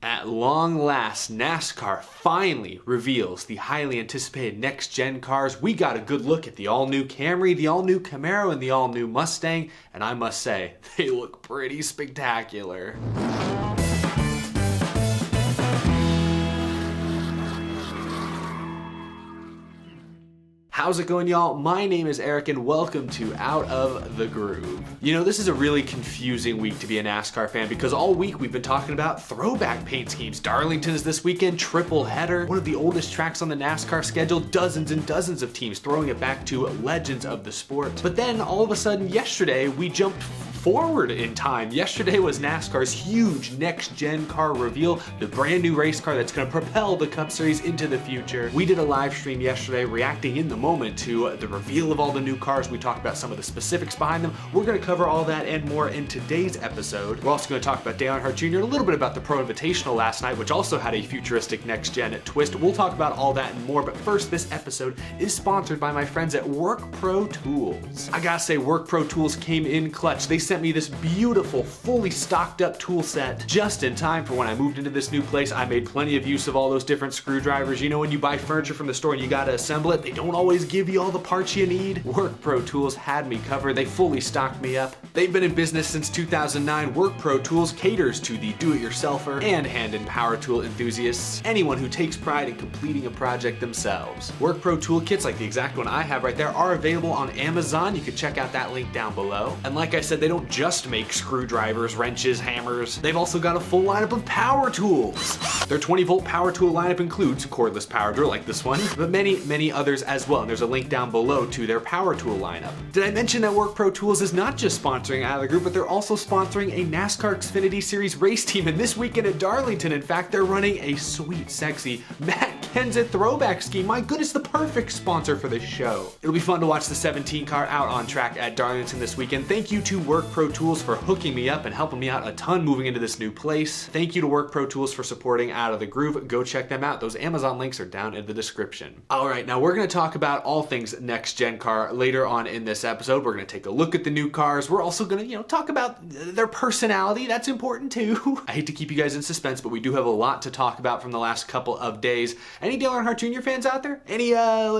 At long last, NASCAR finally reveals the highly anticipated next-gen cars. We got a good look at the all-new Camry, the all-new Camaro, and the all-new Mustang, and I must say, they look pretty spectacular. How's it going, y'all? My name is Eric and welcome to Out of the Groove. You know, this is a really confusing week to be a NASCAR fan because all week we've been talking about throwback paint schemes. Darlington is this weekend, triple header, one of the oldest tracks on the NASCAR schedule, dozens and dozens of teams throwing it back to legends of the sport. But then all of a sudden yesterday we jumped forward in time. Yesterday was NASCAR's huge next-gen car reveal, the brand new race car that's going to propel the Cup Series into the future. We did a live stream yesterday reacting in the moment to the reveal of all the new cars. We talked about some of the specifics behind them. We're going to cover all that and more in today's episode. We're also going to talk about Dale Earnhardt Jr. and a little bit about the Pro Invitational last night, which also had a futuristic next-gen twist. We'll talk about all that and more, but first, this episode is sponsored by my friends at Work Pro Tools. I gotta say, Work Pro Tools came in clutch. They sent me this beautiful, fully stocked up tool set just in time for when I moved into this new place. I made plenty of use of all those different screwdrivers. You know, when you buy furniture from the store and you gotta assemble it, they don't always give you all the parts you need. Work Pro Tools had me covered. They fully stocked me up. They've been in business since 2009. Work Pro Tools caters to the do-it-yourselfer and hand and power tool enthusiasts, anyone who takes pride in completing a project themselves. Work Pro tool kits like the exact one I have right there are available on Amazon. You can check out that link down below. And like I said, they don't just make screwdrivers, wrenches, hammers. They've also got a full lineup of power tools. Their 20-volt power tool lineup includes cordless power drill like this one, but many others as well. And there's a link down below to their power tool lineup. Did I mention that Work Pro Tools is not just sponsoring Out of the Group, but they're also sponsoring a NASCAR Xfinity Series race team. And this weekend at Darlington, in fact, they're running a sweet, sexy Matt Kenseth throwback scheme. My goodness, the perfect sponsor for this show. It'll be fun to watch the 17 car out on track at Darlington this weekend. Thank you to Work Pro Tools for hooking me up and helping me out a ton moving into this new place. Thank you to Work Pro Tools for supporting Out of the Groove. Go check them out. Those Amazon links are down in the description. All right, now we're going to talk about all things next gen car later on in this episode. We're going to take a look at the new cars. We're also going to, talk about their personality. That's important too. I hate to keep you guys in suspense, but we do have a lot to talk about from the last couple of days. Any Dale Earnhardt Jr. fans out there? Any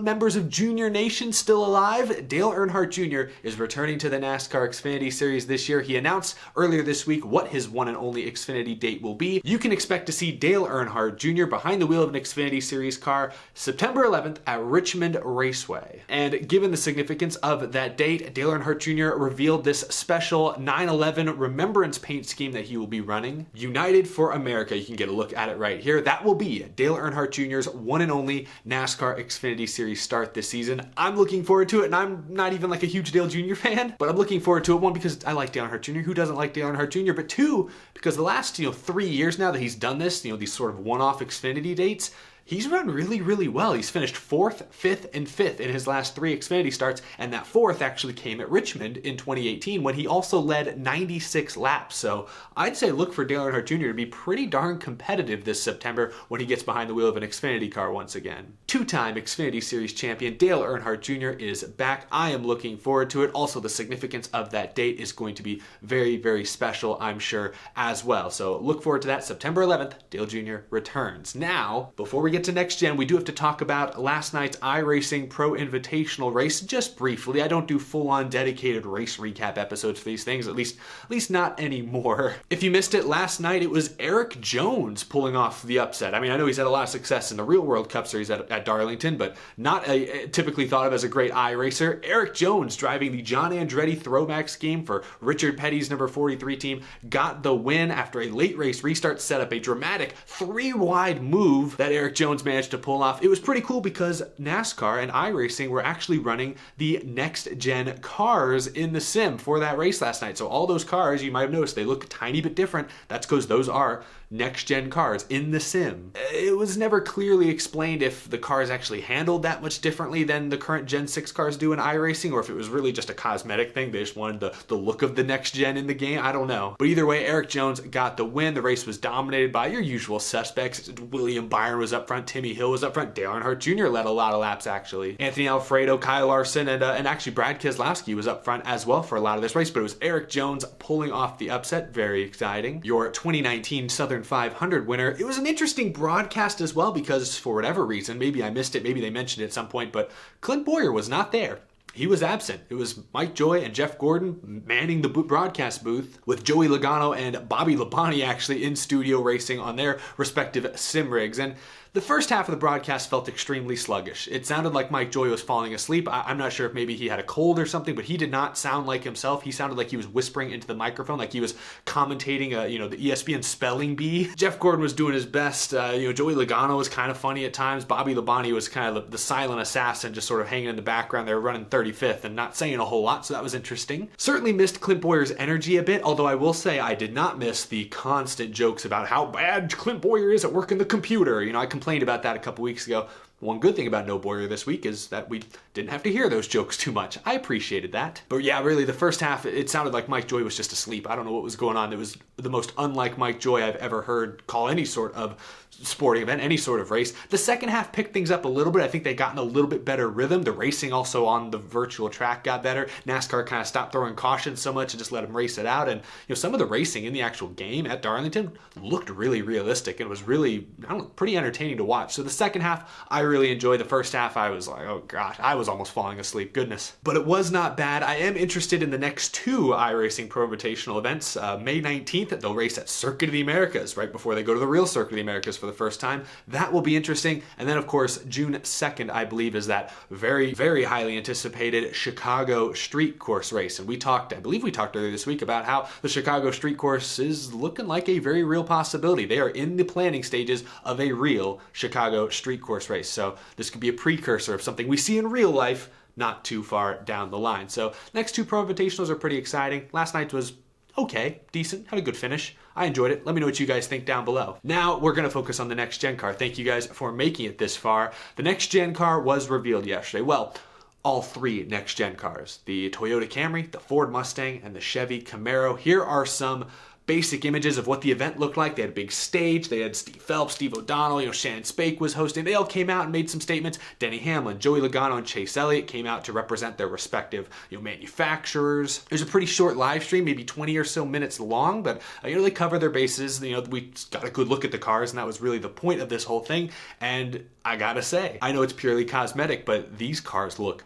members of Junior Nation still alive? Dale Earnhardt Jr. is returning to the NASCAR Xfinity Series this year. He announced earlier this week what his one and only Xfinity date will be. You can expect to see Dale Earnhardt Jr. behind the wheel of an Xfinity Series car September 11th at Richmond Raceway. And given the significance of that date, Dale Earnhardt Jr. revealed this special 9/11 remembrance paint scheme that he will be running. United for America. You can get a look at it right here. That will be Dale Earnhardt Jr.'s one and only NASCAR Xfinity Series start this season. I'm looking forward to it, and I'm not even like a huge Dale Jr. fan, but I'm looking forward to it. One, because I like Dale Earnhardt Jr. Who doesn't like Dale Earnhardt Jr.? But two, because the last 3 years now that he's done this, these sort of one-off Xfinity dates, he's run really well. He's finished 4th, 5th, and 5th in his last 3 Xfinity starts, and that 4th actually came at Richmond in 2018 when he also led 96 laps. So I'd say look for Dale Earnhardt Jr. to be pretty darn competitive this September when he gets behind the wheel of an Xfinity car once again. Two-time Xfinity Series champion Dale Earnhardt Jr. is back. I am looking forward to it. Also, the significance of that date is going to be very special, I'm sure, as well. So look forward to that. September 11th, Dale Jr. returns. Now, before we get to next gen, we do have to talk about last night's iRacing Pro Invitational race just briefly. I don't do full-on dedicated race recap episodes for these things, at least not anymore. If you missed it last night, it was Erik Jones pulling off the upset. I mean, I know he's had a lot of success in the real World Cup Series at Darlington, but not typically thought of as a great iRacer. Erik Jones, driving the John Andretti throwback scheme for Richard Petty's number 43 team, got the win after a late race restart set up a dramatic 3-wide move that Erik Jones managed to pull off. It was pretty cool because NASCAR and iRacing were actually running the next-gen cars in the sim for that race last night. So all those cars, you might have noticed, they look a tiny bit different. That's because those are next-gen cars in the sim. It was never clearly explained if the cars actually handled that much differently than the current Gen 6 cars do in iRacing, or if it was really just a cosmetic thing. They just wanted the look of the next-gen in the game. I don't know. But either way, Erik Jones got the win. The race was dominated by your usual suspects. William Byron was up front. Timmy Hill was up front. Dale Earnhardt Jr. led a lot of laps, actually. Anthony Alfredo, Kyle Larson, and actually Brad Keselowski was up front as well for a lot of this race, but it was Erik Jones pulling off the upset. Very exciting. Your 2019 Southern Southern 500 winner. It was an interesting broadcast as well because for whatever reason, maybe I missed it, maybe they mentioned it at some point, but Clint Bowyer was not there. He was absent. It was Mike Joy and Jeff Gordon manning the broadcast booth with Joey Logano and Bobby Labonte actually in studio racing on their respective sim rigs. And the first half of the broadcast felt extremely sluggish. It sounded like Mike Joy was falling asleep. I'm not sure if maybe he had a cold or something, but he did not sound like himself. He sounded like he was whispering into the microphone, like he was commentating, the ESPN spelling bee. Jeff Gordon was doing his best. Joey Logano was kind of funny at times. Bobby Labonte was kind of the silent assassin, just sort of hanging in the background. They were running 35th and not saying a whole lot, so that was interesting. Certainly missed Clint Bowyer's energy a bit, although I will say I did not miss the constant jokes about how bad Clint Bowyer is at working the computer. I complained about that a couple weeks ago. One good thing about no Bowyer this week is that we didn't have to hear those jokes too much. I appreciated that. But yeah, really, the first half, it sounded like Mike Joy was just asleep. I don't know what was going on. It was the most unlike Mike Joy I've ever heard call any sort of sporting event, any sort of race. The second half picked things up a little bit. I think they got in a little bit better rhythm. The racing also on the virtual track got better. NASCAR kind of stopped throwing caution so much and just let them race it out. And some of the racing in the actual game at Darlington looked really realistic. It was really, pretty entertaining to watch. So the second half, I really enjoyed. The first half, I was like, oh gosh, I was almost falling asleep. Goodness. But it was not bad. I am interested in the next two iRacing Pro Invitational events. May 19th, they'll race at Circuit of the Americas right before they go to the real Circuit of the Americas for the first time. That will be interesting. And then, of course, June 2nd, I believe, is that very, very highly anticipated Chicago street course race. And I believe we talked earlier this week about how the Chicago street course is looking like a very real possibility. They are in the planning stages of a real Chicago street course race. So this could be a precursor of something we see in real life not too far down the line. So next two Pro Invitationals are pretty exciting. Last night was okay, decent, had a good finish. I enjoyed it. Let me know what you guys think down below. Now we're going to focus on the next gen car. Thank you guys for making it this far. The next gen car was revealed yesterday. Well, all three next gen cars. The Toyota Camry, the Ford Mustang, and the Chevy Camaro. Here are some basic images of what the event looked like. They had a big stage. They had Steve Phelps, Steve O'Donnell, Shannon Spake was hosting. They all came out and made some statements. Denny Hamlin, Joey Logano, and Chase Elliott came out to represent their respective manufacturers. It was a pretty short live stream, maybe 20 or so minutes long, but they cover their bases. We got a good look at the cars, and that was really the point of this whole thing. And I gotta say, I know it's purely cosmetic, but these cars look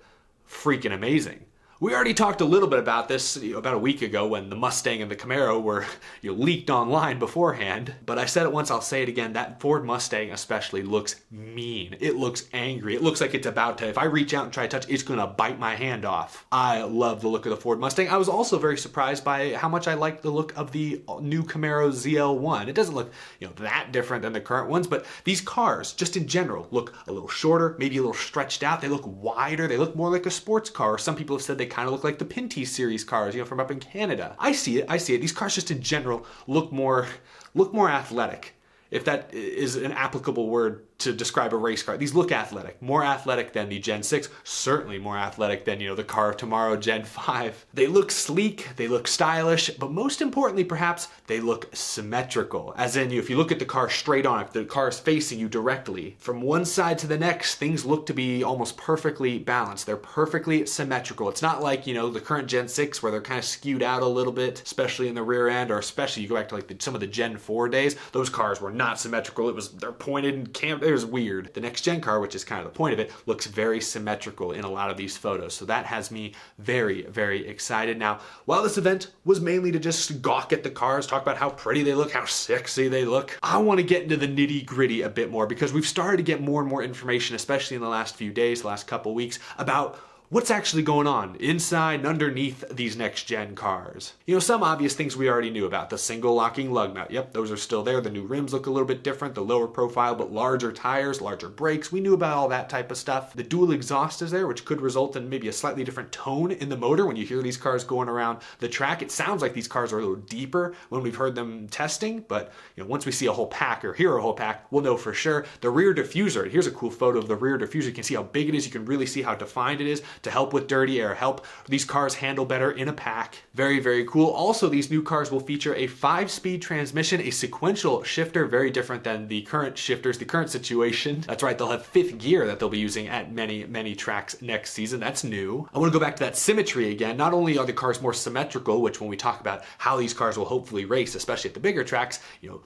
freaking amazing. We already talked a little bit about this about a week ago when the Mustang and the Camaro were leaked online beforehand, but I said it once, I'll say it again, that Ford Mustang especially looks mean. It looks angry. It looks like it's about to, if I reach out and try to touch, it's gonna bite my hand off. I love the look of the Ford Mustang. I was also very surprised by how much I liked the look of the new Camaro ZL1. It doesn't look that different than the current ones, but these cars, just in general, look a little shorter, maybe a little stretched out. They look wider. They look more like a sports car. Some people have said they kind of look like the Pinty series cars, from up in Canada. I see it. These cars just in general look more athletic, if that is an applicable word to describe a race car. These look athletic, more athletic than the Gen 6, certainly more athletic than, the car of tomorrow, Gen 5. They look sleek, they look stylish, but most importantly, perhaps, they look symmetrical. As in, if you look at the car straight on, if the car is facing you directly, from one side to the next, things look to be almost perfectly balanced. They're perfectly symmetrical. It's not like, the current Gen 6 where they're kind of skewed out a little bit, especially in the rear end, or especially you go back to some of the Gen 4 days, those cars were not symmetrical. They're pointed and camped. It was weird. The next gen car, which is kind of the point of it, looks very symmetrical in a lot of these photos. So that has me very, very excited. Now, while this event was mainly to just gawk at the cars, talk about how pretty they look, how sexy they look, I want to get into the nitty gritty a bit more because we've started to get more and more information, especially in the last few days, the last couple weeks, about what's actually going on inside and underneath these next gen cars. Some obvious things we already knew about. The single locking lug nut. Yep, those are still there. The new rims look a little bit different. The lower profile, but larger tires, larger brakes. We knew about all that type of stuff. The dual exhaust is there, which could result in maybe a slightly different tone in the motor when you hear these cars going around the track. It sounds like these cars are a little deeper when we've heard them testing, but once we see a whole pack or hear a whole pack, we'll know for sure. The rear diffuser. Here's a cool photo of the rear diffuser. You can see how big it is. You can really see how defined it is. to help with dirty air, help these cars handle better in a pack. Very, very cool. Also, these new cars will feature a 5-speed transmission, a sequential shifter, very different than the current shifters, the current situation. That's right, they'll have 5th gear that they'll be using at many, many tracks next season. That's new. I want to go back to that symmetry again. Not only are the cars more symmetrical, which when we talk about how these cars will hopefully race, especially at the bigger tracks,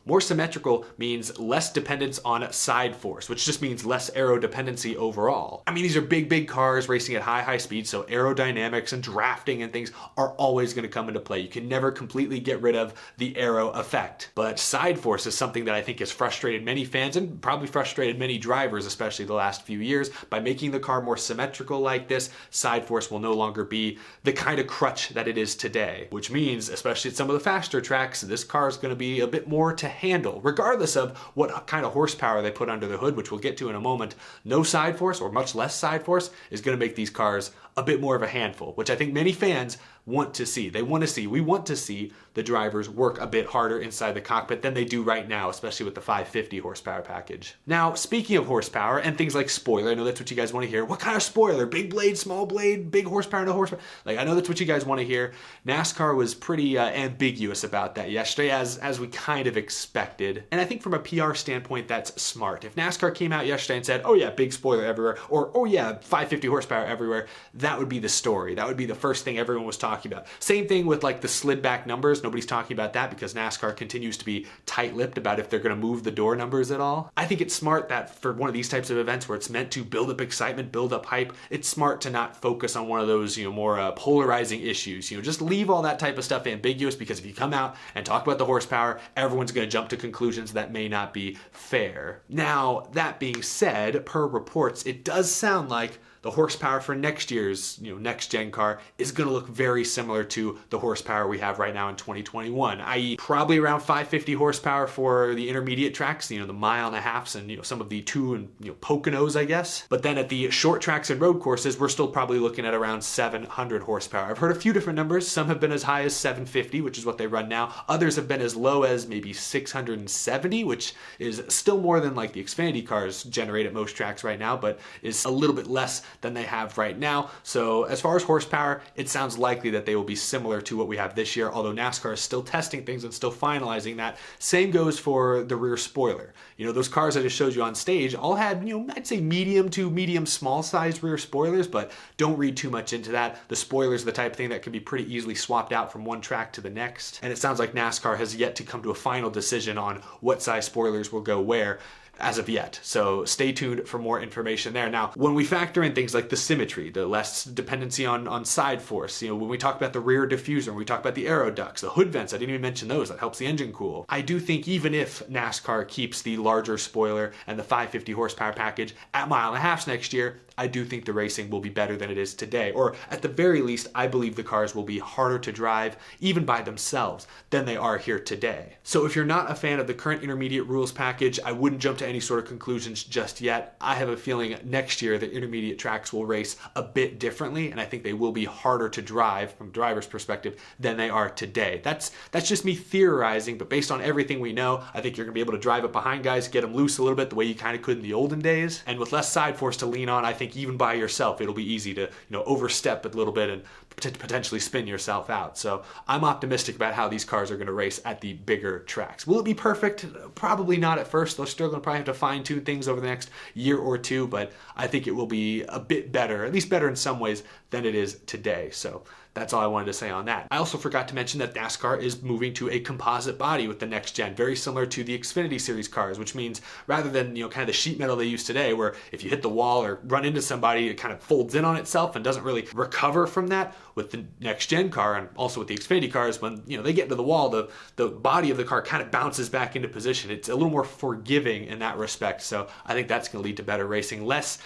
more symmetrical means less dependence on side force, which just means less aero dependency overall. I mean, these are big, big cars racing at high, high speeds, so aerodynamics and drafting and things are always going to come into play. You can never completely get rid of the aero effect. But side force is something that I think has frustrated many fans and probably frustrated many drivers, especially the last few years. By making the car more symmetrical like this, side force will no longer be the kind of crutch that it is today, which means, especially at some of the faster tracks, this car is going to be a bit more to handle, regardless of what kind of horsepower they put under the hood, which we'll get to in a moment. No side force, or much less side force, is going to make these cars a bit more of a handful, which I think many fans want to see. We want to see the drivers work a bit harder inside the cockpit than they do right now, especially with the 550 horsepower package. Now, speaking of horsepower and things like spoiler, I know that's what you guys want to hear. What kind of spoiler? Big blade, small blade, big horsepower, no horsepower? Like, I know that's what you guys want to hear. NASCAR was pretty ambiguous about that yesterday, as we kind of expected. And I think from a PR standpoint, that's smart. If NASCAR came out yesterday and said, oh yeah, big spoiler everywhere, or oh yeah, 550 horsepower everywhere, that would be the story. That would be the first thing everyone was talking about. Same thing with like the slid back numbers. Nobody's talking about that because NASCAR continues to be tight-lipped about if they're going to move the door numbers at all. I think it's smart that for one of these types of events where it's meant to build up excitement, build up hype, it's smart to not focus on one of those, more polarizing issues. Just leave all that type of stuff ambiguous, because if you come out and talk about the horsepower, everyone's going to jump to conclusions that may not be fair. Now, that being said, per reports, it does sound like the horsepower for next year's next gen car is going to look very similar to the horsepower we have right now in 2021, i.e. probably around 550 horsepower for the intermediate tracks, the mile and a halfs and some of the 2 and Poconos, I guess. But then at the short tracks and road courses, we're still probably looking at around 700 horsepower. I've heard a few different numbers. Some have been as high as 750, which is what they run now. Others have been as low as maybe 670, which is still more than like the Xfinity cars generate at most tracks right now, but is a little bit less than they have right now. So as far as horsepower, it sounds likely that they will be similar to what we have this year, although NASCAR is still testing things and still finalizing that. Same goes for the rear spoiler. Those cars I just showed you on stage all had, I'd say medium to medium small size rear spoilers, but don't read too much into that. The spoilers are the type of thing that can be pretty easily swapped out from one track to the next. And it sounds like NASCAR has yet to come to a final decision on what size spoilers will go where as of yet. So stay tuned for more information there. Now, when we factor in things like the symmetry, the less dependency on side force, when we talk about the rear diffuser, when we talk about the aero ducts, the hood vents, I didn't even mention those, that helps the engine cool. I do think even if NASCAR keeps the larger spoiler and the 550 horsepower package at mile and a halfs next year, I do think the racing will be better than it is today. Or at the very least, I believe the cars will be harder to drive, even by themselves, than they are here today. So if you're not a fan of the current intermediate rules package, I wouldn't jump to any sort of conclusions just yet. I have a feeling next year the intermediate tracks will race a bit differently, and I think they will be harder to drive from a driver's perspective than they are today. That's just me theorizing, but based on everything we know, I think you're going to be able to drive up behind guys, get them loose a little bit the way you kind of could in the olden days. And with less side force to lean on, I think even by yourself, it'll be easy to overstep a little bit and potentially spin yourself out. So I'm optimistic about how these cars are going to race at the bigger tracks. Will it be perfect? Probably not at first. They're still going to probably have to fine-tune things over the next year or two, but I think it will be a bit better, at least better in some ways, than it is today. So that's all I wanted to say on that. I also forgot to mention that NASCAR is moving to a composite body with the next gen, very similar to the Xfinity series cars, which means rather than kind of the sheet metal they use today, where if you hit the wall or run into somebody, it kind of folds in on itself and doesn't really recover from that. With the next gen car and also with the Xfinity cars, when they get into the wall, the body of the car kind of bounces back into position. It's a little more forgiving in that respect. So I think that's going to lead to better racing, less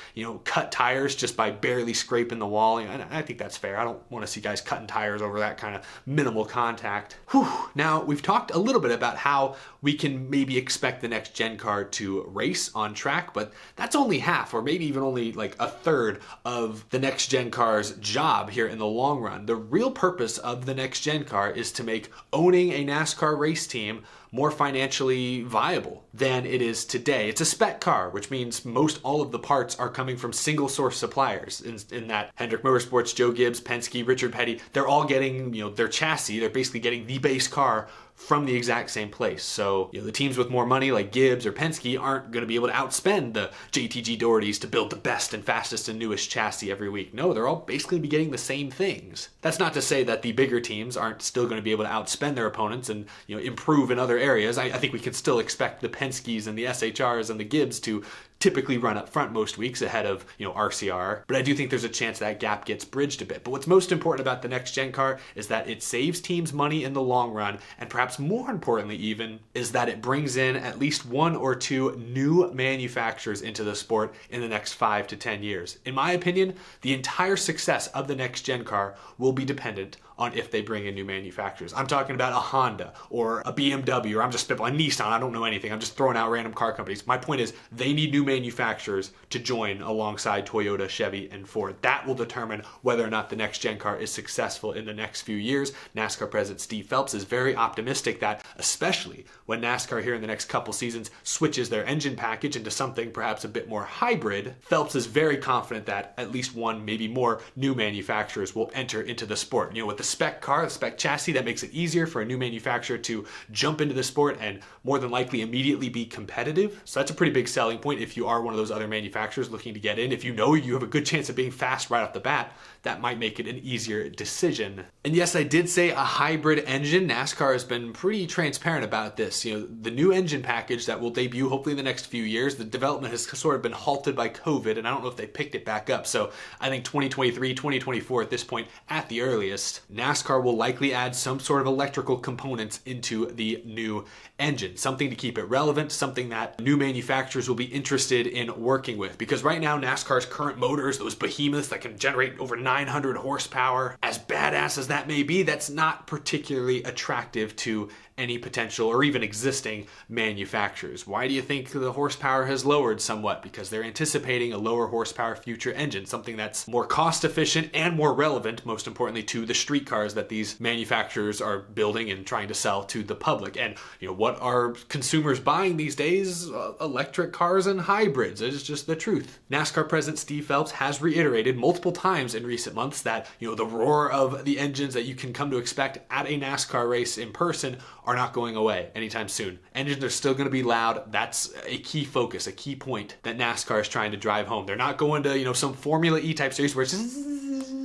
cut tires just by barely scraping the wall. And I think that's fair. I don't want to see guys cutting tires over that kind of minimal contact. Whew. Now, we've talked a little bit about how we can maybe expect the next gen car to race on track, but that's only half, or maybe even only like a third of the next gen car's job here in the long run. The real purpose of the next gen car is to make owning a NASCAR race team more financially viable than it is today. It's a spec car, which means most all of the parts are coming from single source suppliers. In that Hendrick Motorsports, Joe Gibbs, Penske, Richard Petty, they're all getting, their chassis. They're basically getting the base car from the exact same place. So, the teams with more money like Gibbs or Penske aren't going to be able to outspend the JTG Dohertys to build the best and fastest and newest chassis every week. No, they're all basically be getting the same things. That's not to say that the bigger teams aren't still going to be able to outspend their opponents and, improve in other areas. I think we can still expect the Penskes and the SHRs and the Gibbs to typically run up front most weeks ahead of, RCR. But I do think there's a chance that gap gets bridged a bit. But what's most important about the next gen car is that it saves teams money in the long run, and perhaps more importantly even, is that it brings in at least one or two new manufacturers into the sport in the next 5 to 10 years. In my opinion, the entire success of the next gen car will be dependent on if they bring in new manufacturers. I'm talking about a Honda or a BMW, or I'm just spitballing, Nissan. I don't know anything. I'm just throwing out random car companies. My point is they need new manufacturers to join alongside Toyota, Chevy, and Ford. That will determine whether or not the next gen car is successful in the next few years. NASCAR President Steve Phelps is very optimistic that, especially when NASCAR here in the next couple seasons switches their engine package into something perhaps a bit more hybrid, Phelps is very confident that at least one, maybe more new manufacturers will enter into the sport. With the spec car, the spec chassis, that makes it easier for a new manufacturer to jump into the sport and more than likely immediately be competitive. So that's a pretty big selling point if you are one of those other manufacturers looking to get in. If you know you have a good chance of being fast right off the bat, that might make it an easier decision. And yes, I did say a hybrid engine. NASCAR has been pretty transparent about this. The new engine package that will debut hopefully in the next few years, the development has sort of been halted by COVID, and I don't know if they picked it back up. So I think 2023, 2024 at this point at the earliest, NASCAR will likely add some sort of electrical components into the new engine, something to keep it relevant, something that new manufacturers will be interested in working with. Because right now, NASCAR's current motors, those behemoths that can generate over 900 horsepower, as badass as that may be, that's not particularly attractive to any potential or even existing manufacturers. Why do you think the horsepower has lowered somewhat? Because they're anticipating a lower horsepower future engine, something that's more cost efficient and more relevant, most importantly, to the street cars that these manufacturers are building and trying to sell to the public. And what are consumers buying these days? Electric cars and hybrids. It's just the truth. NASCAR President Steve Phelps has reiterated multiple times in recent months that the roar of the engines that you can come to expect at a NASCAR race in person are not going away anytime soon. Engines are still going to be loud. That's a key focus, a key point that NASCAR is trying to drive home. They're not going to, some Formula E type series where it's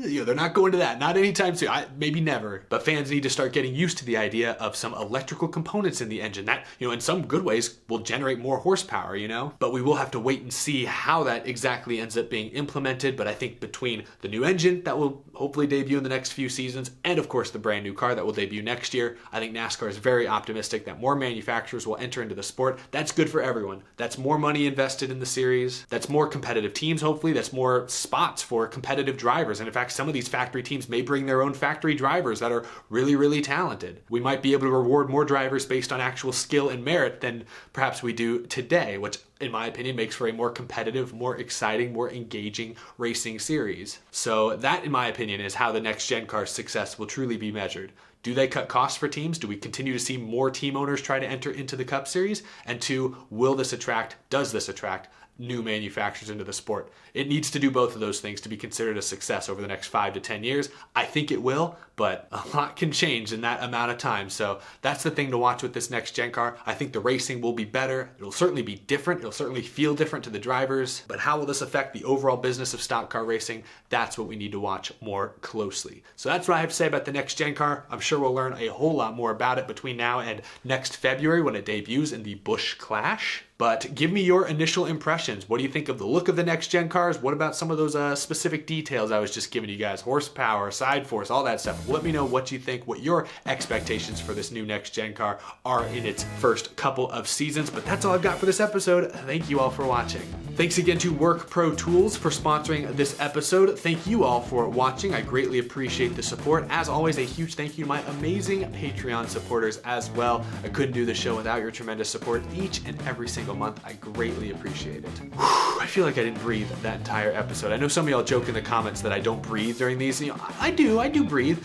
they're not going to that. Not anytime soon. Maybe never. But fans need to start getting used to the idea of some electrical components in the engine that, in some good ways will generate more horsepower, But we will have to wait and see how that exactly ends up being implemented. But I think between the new engine that will hopefully debut in the next few seasons and, of course, the brand new car that will debut next year, I think NASCAR is very optimistic that more manufacturers will enter into the sport. That's good for everyone. That's more money invested in the series. That's more competitive teams, hopefully. That's more spots for competitive drivers. And in fact, some of these factory teams may bring their own factory drivers that are really, really talented. We might be able to reward more drivers based on actual skill and merit than perhaps we do today, which in my opinion makes for a more competitive, more exciting, more engaging racing series. So that, in my opinion, is how the next gen car's success will truly be measured. Do they cut costs for teams? Do we continue to see more team owners try to enter into the Cup Series? And two, does this attract new manufacturers into the sport? It needs to do both of those things to be considered a success over the next 5 to 10 years. I think it will, but a lot can change in that amount of time. So that's the thing to watch with this next gen car. I think the racing will be better. It'll certainly be different. It'll certainly feel different to the drivers. But how will this affect the overall business of stock car racing? That's what we need to watch more closely. So that's what I have to say about the next gen car. I'm sure we'll learn a whole lot more about it between now and next February when it debuts in the Busch Clash. But give me your initial impressions. What do you think of the look of the next gen cars? What about some of those specific details I was just giving you guys? Horsepower, side force, all that stuff. Let me know what you think, what your expectations for this new next gen car are in its first couple of seasons. But that's all I've got for this episode. Thank you all for watching. Thanks again to Work Pro Tools for sponsoring this episode. Thank you all for watching. I greatly appreciate the support. As always, a huge thank you to my amazing Patreon supporters as well. I couldn't do the show without your tremendous support each and every single single month. I greatly appreciate it. Whew, I feel like I didn't breathe that entire episode. I know some of y'all joke in the comments that I don't breathe during these. You know, I do breathe.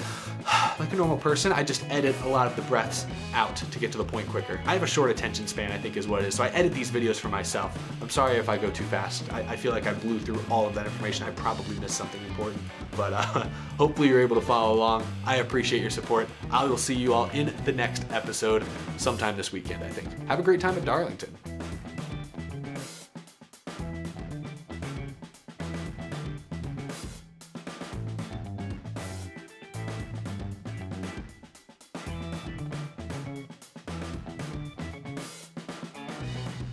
Like a normal person, I just edit a lot of the breaths out to get to the point quicker. I have a short attention span, I think is what it is, so I edit these videos for myself. I'm sorry if I go too fast. I feel like I blew through all of that information. I probably missed something important, but hopefully you're able to follow along. I appreciate your support. I will see you all in the next episode sometime this weekend, I think. Have a great time at Darlington.